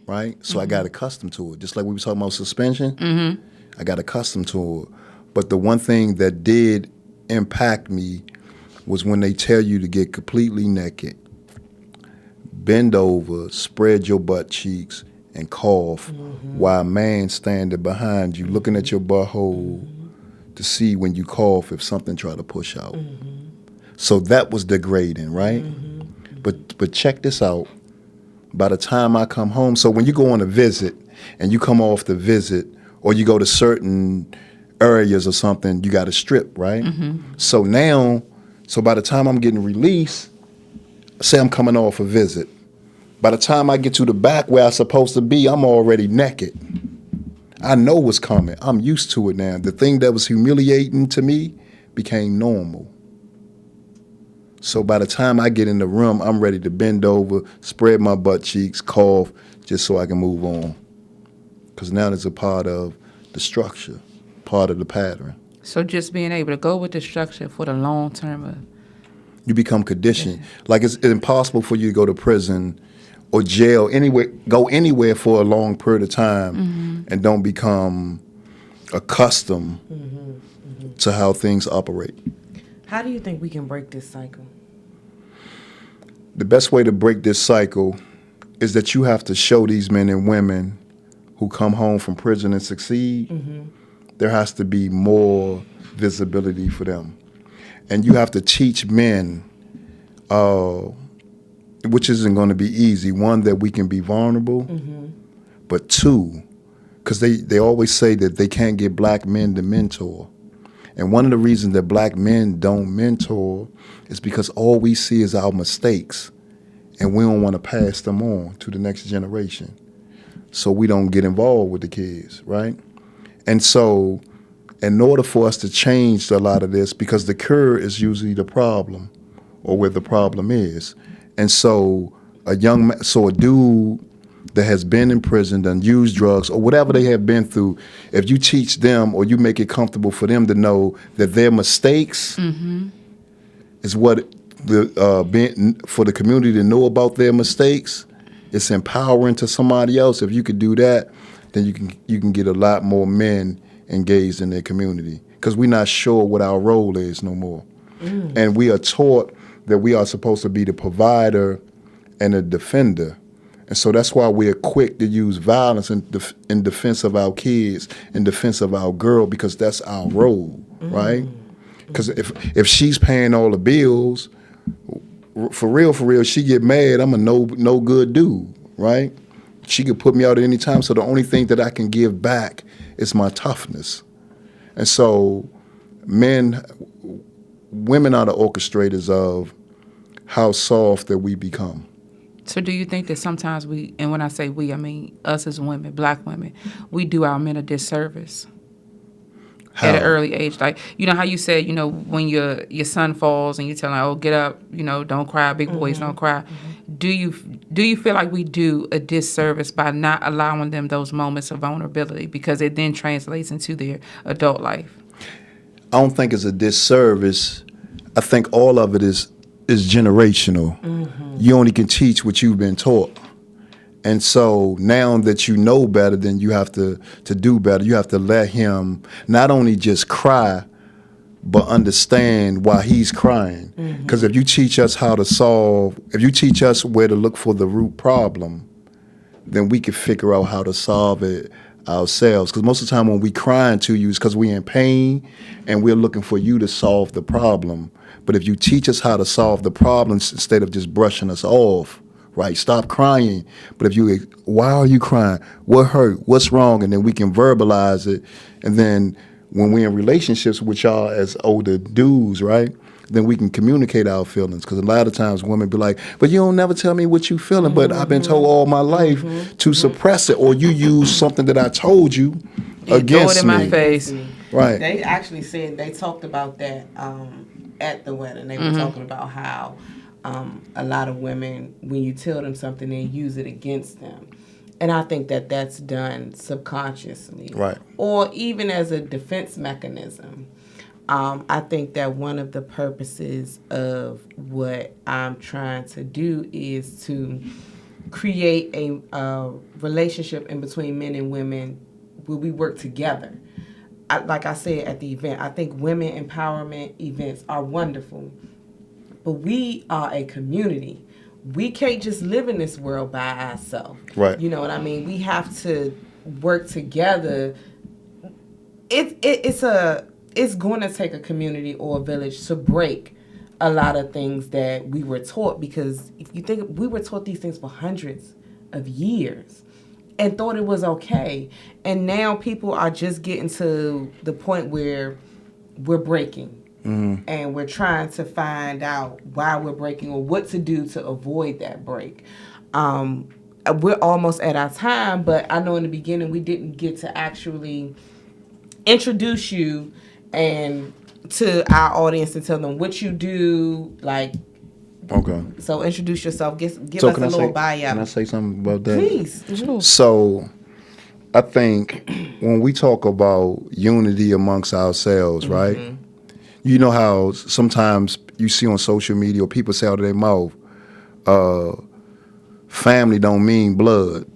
right? So I got accustomed to it. Just like we were talking about suspension, I got accustomed to it. But the one thing that did impact me was when they tell you to get completely naked, bend over, spread your butt cheeks, and cough while a man standing behind you looking at your butthole to see when you cough if something try to push out. So that was degrading, right? But check this out. By the time I come home, so when you go on a visit and you come off the visit or you go to certain areas or something, you got to strip, right? So by the time I'm getting released, say I'm coming off a visit, by the time I get to the back where I'm supposed to be, I'm already naked. I know what's coming. I'm used to it now. The thing that was humiliating to me became normal. So by the time I get in the room, I'm ready to bend over, spread my butt cheeks, cough, just so I can move on. Because now it's a part of the structure, part of the pattern. So just being able to go with the structure for the long term you become conditioned. Like, it's impossible for you to go to prison or jail, go anywhere for a long period of time and don't become accustomed to how things operate. How do you think we can break this cycle? The best way to break this cycle is that you have to show these men and women who come home from prison and succeed, there has to be more visibility for them. And you have to teach men, which isn't going to be easy, one, that we can be vulnerable, but two, because they always say that they can't get black men to mentor. And one of the reasons that black men don't mentor is because all we see is our mistakes, and we don't want to pass them on to the next generation. So we don't get involved with the kids, right? And so in order for us to change a lot of this, because the cure is usually the problem or where the problem is. And so a dude that has been in prison, done used drugs, or whatever they have been through, if you teach them or you make it comfortable for them to know that their mistakes is what for the community to know about their mistakes, it's empowering to somebody else. If you could do that, then you can get a lot more men engaged in their community, because we're not sure what our role is no more. And we are taught that we are supposed to be the provider and the defender. And so that's why we are quick to use violence in defense of our kids, in defense of our girl, because that's our role, right? Because if she's paying all the bills, for real, she get mad, I'm a no good dude, right? She could put me out at any time, so the only thing that I can give back is my toughness. And so women are the orchestrators of how soft that we become. So do you think that sometimes and when I say we, I mean us as women, black women, we do our men a disservice? at an early age? Like, you know how you said, you know, when your son falls and you tell him, oh, get up, you know, don't cry, big boys don't cry. Do you feel like we do a disservice by not allowing them those moments of vulnerability because it then translates into their adult life? I don't think it's a disservice. I think all of it is generational. You only can teach what you've been taught. And so now that you know better, then you have to do better. You have to let him not only just cry, but understand why he's crying. Because if you teach us if you teach us where to look for the root problem, then we can figure out how to solve it ourselves. Because most of the time when we crying to you is because we're in pain and we're looking for you to solve the problem. But if you teach us how to solve the problems instead of just brushing us off, right? Stop crying. But why are you crying? What hurt? What's wrong? And then we can verbalize it. And then when we're in relationships with y'all as older dudes, right? Then we can communicate our feelings. Because a lot of times women be like, but you don't never tell me what you feeling. But I've been told all my life to suppress it. Or you use something that I told you against throw it in my face. Right. They actually said, they talked about that at the wedding. They were talking about how a lot of women, when you tell them something, they use it against them. And I think that that's done subconsciously. Right. Or even as a defense mechanism. I think that one of the purposes of what I'm trying to do is to create a relationship in between men and women where we work together. Like I said at the event, I think women empowerment events are wonderful. But we are a community. We can't just live in this world by ourselves. Right. You know what I mean? We have to work together. It's going to take a community or a village to break a lot of things that we were taught. Because if you think, we were taught these things for hundreds of years and thought it was okay. And now people are just getting to the point where we're breaking. And we're trying to find out why we're breaking or what to do to avoid that break. We're almost at our time, but I know in the beginning we didn't get to actually introduce you and to our audience and tell them what you do. Like, okay. So introduce yourself. Give us a little bio. Can I say something about that? Please. So I think when we talk about unity amongst ourselves, right? You know how sometimes you see on social media or people say out of their mouth, family don't mean blood,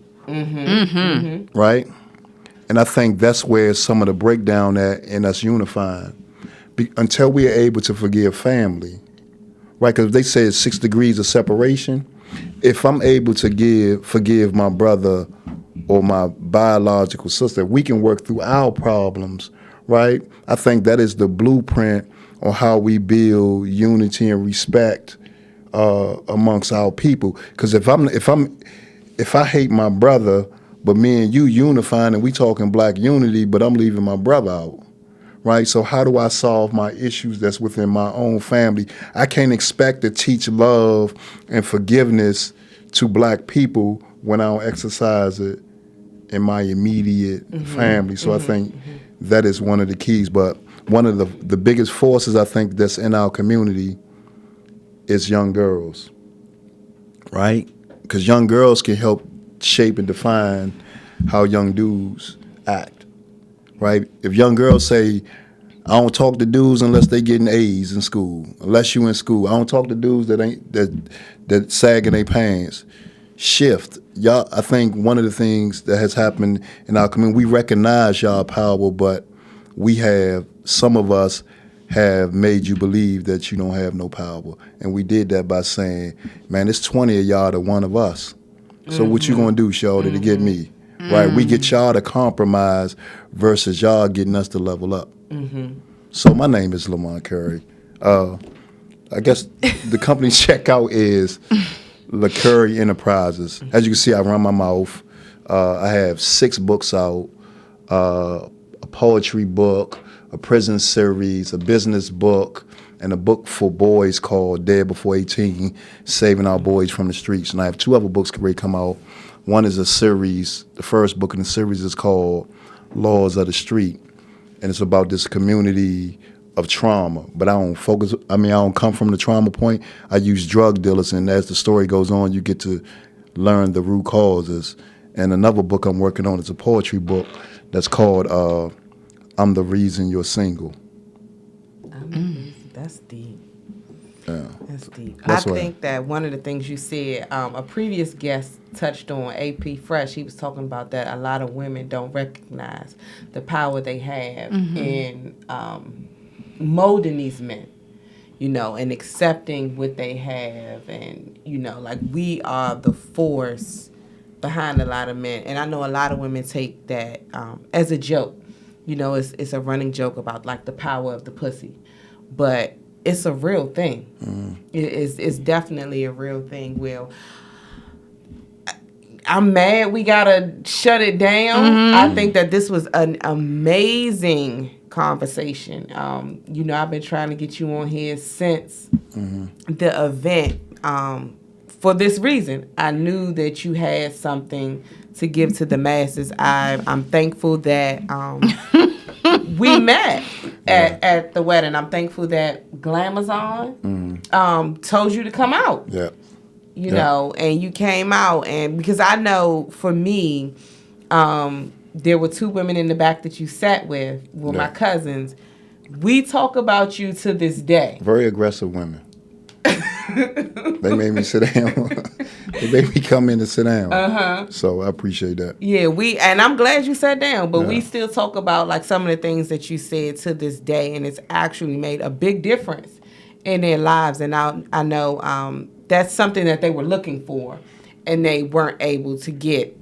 right? And I think that's where some of the breakdown at in us unifying. Until we are able to forgive family, right? Because they say it's 6 degrees of separation. If I'm able to forgive my brother or my biological sister, we can work through our problems, right? I think that is the blueprint on how we build unity and respect amongst our people. Because if I hate my brother, but me and you unifying and we talking black unity, but I'm leaving my brother out, right? So how do I solve my issues that's within my own family? I can't expect to teach love and forgiveness to black people when I don't exercise it in my immediate family. So I think that is one of the keys. But one of the biggest forces I think that's in our community is young girls, right? Because young girls can help shape and define how young dudes act, right? If young girls say, I don't talk to dudes unless they getting A's in school, unless you in school. I don't talk to dudes that sagging their pants. Shift. Y'all, I think one of the things that has happened in our community, we recognize y'all power, but some of us have made you believe that you don't have no power. And we did that by saying, man, it's 20 of y'all to one of us. So what you gonna do, shorty, to get me? Right? We get y'all to compromise versus y'all getting us to level up. So my name is Lamont Curry. I guess the company checkout is La Curry Enterprises. As you can see, I run my mouth. I have 6 books out, a poetry book, a prison series, a business book, and a book for boys called Dead Before 18, Saving Our Boys from the Streets. And I have 2 other books ready to come out. One is a series. The first book in the series is called Laws of the Street. and it's about this community of trauma. But I don't focus. I mean, I don't come from the trauma point. I use drug dealers, and as the story goes on, you get to learn the root causes. And another book I'm working on is a poetry book that's called "I'm the Reason You're Single." That's deep. Yeah. That's deep. That's I what think that one of the things you said, a previous guest touched on, AP Fresh, he was talking about that a lot of women don't recognize the power they have in molding these men, you know, and accepting what they have. And, you know, like, we are the force behind a lot of men. And I know a lot of women take that as a joke. You know, it's a running joke about, like, the power of the pussy. But it's a real thing. It's definitely a real thing. Will, I'm mad we gotta shut it down. I think that this was an amazing conversation. You know, I've been trying to get you on here since the event for this reason. I knew that you had something to give to the masses. I'm thankful that we met at the wedding. I'm thankful that Glamazon told you to come out. Yeah. You know, and you came out, and because I know for me, there were two women in the back that you sat with, my cousins. We talk about you to this day. Very aggressive women. They made me sit down. They made me come in and sit down. So I appreciate that. Yeah, and I'm glad you sat down, but we still talk about, like, some of the things that you said to this day, and it's actually made a big difference in their lives. And I know that's something that they were looking for, and they weren't able to get,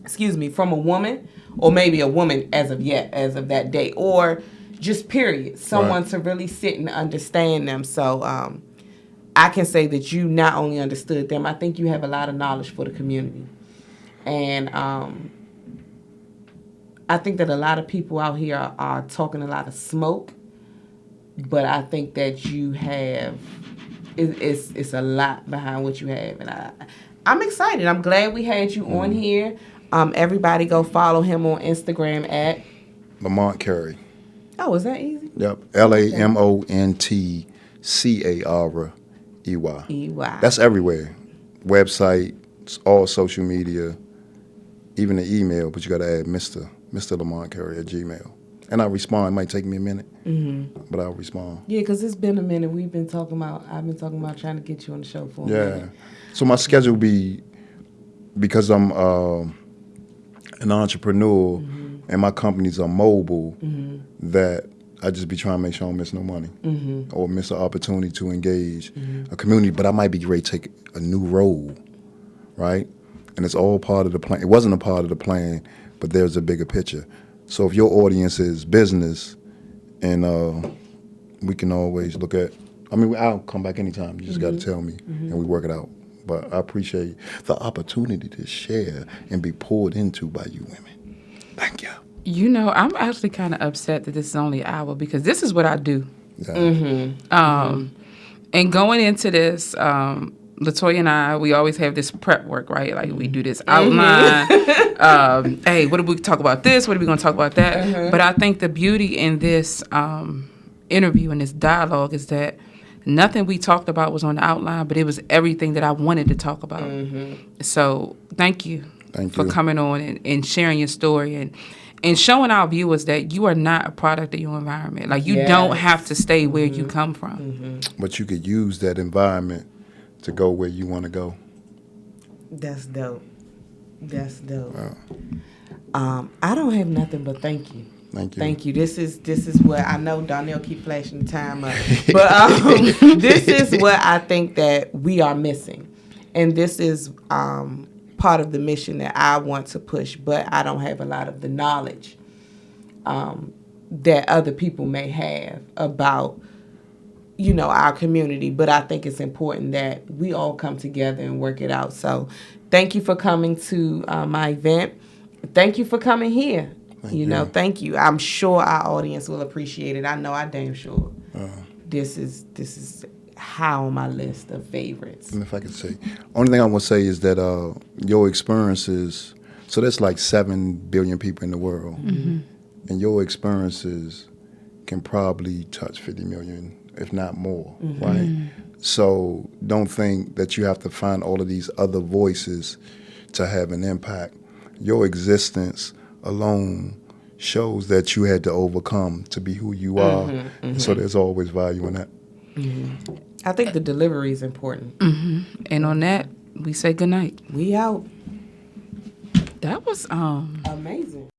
excuse me, from a woman, or maybe a woman as of that day, or just period, someone to really sit and understand them. So I can say that you not only understood them, I think you have a lot of knowledge for the community. And I think that a lot of people out here are talking a lot of smoke, but I think that you have, it's a lot behind what you have. And I'm excited. I'm glad we had you on here. Everybody go follow him on Instagram at Lamont Carey. Oh, is that easy? Yep. LamontCarey. EY. That's everywhere. Website, all social media, even the email, but you got to add Mr. Lamont Carey at Gmail. And I respond. It might take me a minute, but I'll respond. Yeah, because it's been a minute. I've been talking about trying to get you on the show for a minute. So my schedule will be, because I'm an entrepreneur and my companies are mobile, that I just be trying to make sure I don't miss no money or miss an opportunity to engage a community. But I might be ready to take a new role, right? And it's all part of the plan. It wasn't a part of the plan, but there's a bigger picture. So if your audience is business, and we can always look at, I'll come back anytime. You just got to tell me, and we work it out. But I appreciate the opportunity to share and be poured into by you women. Thank you. You know, I'm actually kind of upset that this is only an hour, because this is what I do. Yeah. And going into this, Latoya and I, we always have this prep work, right? Like, we do this outline. Hey, what are we talk about this? What are we going to talk about that? But I think the beauty in this interview and this dialogue is that nothing we talked about was on the outline, but it was everything that I wanted to talk about. So thank you for coming on and sharing your story and showing our viewers that you are not a product of your environment. Like, you don't have to stay where you come from. But you could use that environment to go where you want to go. That's dope. I don't have nothing but thank you. Thank you. This is what I know. Donnell keep flashing the time up, but this is what I think that we are missing, and this is part of the mission that I want to push. But I don't have a lot of the knowledge that other people may have about, you know, our community. But I think it's important that we all come together and work it out. So thank you for coming to my event. Thank you for coming here. Thank you. I'm sure our audience will appreciate it. I know I damn sure. This is high on my list of favorites. And if I could say, only thing I want to say is that your experiences, so there's like 7 billion people in the world. and your experiences can probably touch 50 million, if not more, right? So don't think that you have to find all of these other voices to have an impact. Your existence alone shows that you had to overcome to be who you are. So there's always value in that. I think the delivery is important. And on that, we say good night. We out. That was Amazing.